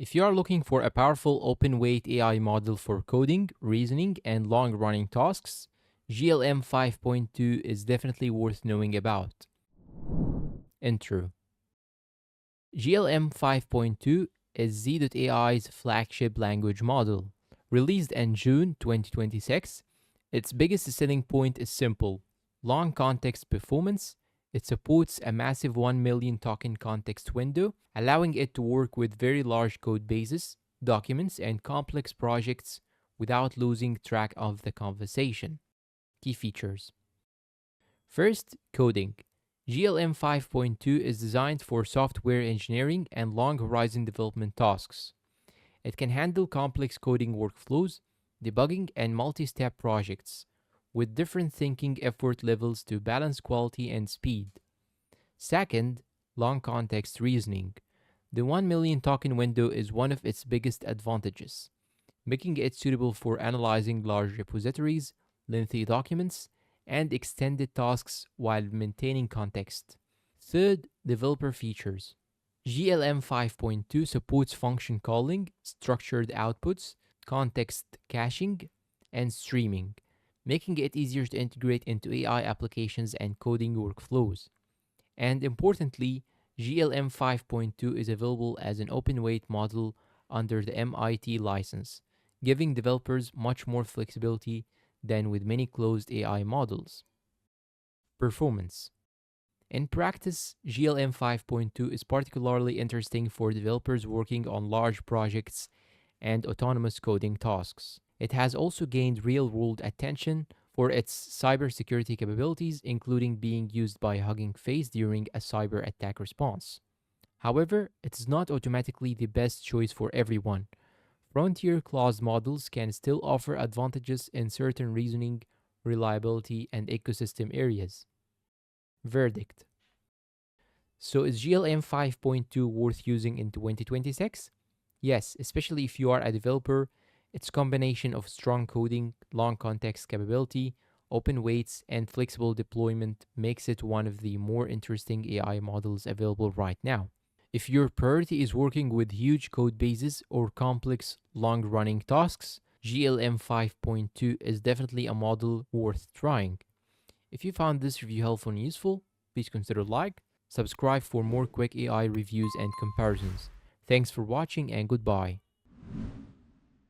If you are looking for a powerful open-weight AI model for coding, reasoning, and long-running tasks, GLM 5.2 is definitely worth knowing about. Intro. GLM 5.2 is Z.AI's flagship language model. Released in June 2026, its biggest selling point is simple: long context performance. It supports a massive 1 million token context window, allowing it to work with very large code bases, documents, and complex projects without losing track of the conversation. Key features. First, coding. GLM 5.2 is designed for software engineering and long horizon development tasks. It can handle complex coding workflows, debugging, and multi step projects, with different thinking effort levels to balance quality and speed. Second, long context reasoning. The 1 million token window is one of its biggest advantages, making it suitable for analyzing large repositories, lengthy documents, and extended tasks while maintaining context. Third, developer features. GLM 5.2 supports function calling, structured outputs, context caching, and streaming, making it easier to integrate into AI applications and coding workflows. And importantly, GLM 5.2 is available as an open weight model under the MIT license, giving developers much more flexibility than with many closed AI models. Performance. In practice, GLM 5.2 is particularly interesting for developers working on large projects and autonomous coding tasks. It has also gained real world attention for its cybersecurity capabilities, including being used by Hugging Face during a cyber attack response. However, it is not automatically the best choice for everyone. Frontier clause models can still offer advantages in certain reasoning, reliability, and ecosystem areas. Verdict. So is GLM 5.2 worth using in 2026? Yes, especially if you are a developer. Its combination of strong coding, long context capability, open weights, and flexible deployment makes it one of the more interesting AI models available right now. If your priority is working with huge code bases or complex, long running tasks, GLM 5.2 is definitely a model worth trying. If you found this review helpful and useful, please consider like, subscribe for more quick AI reviews and comparisons. Thanks for watching and goodbye.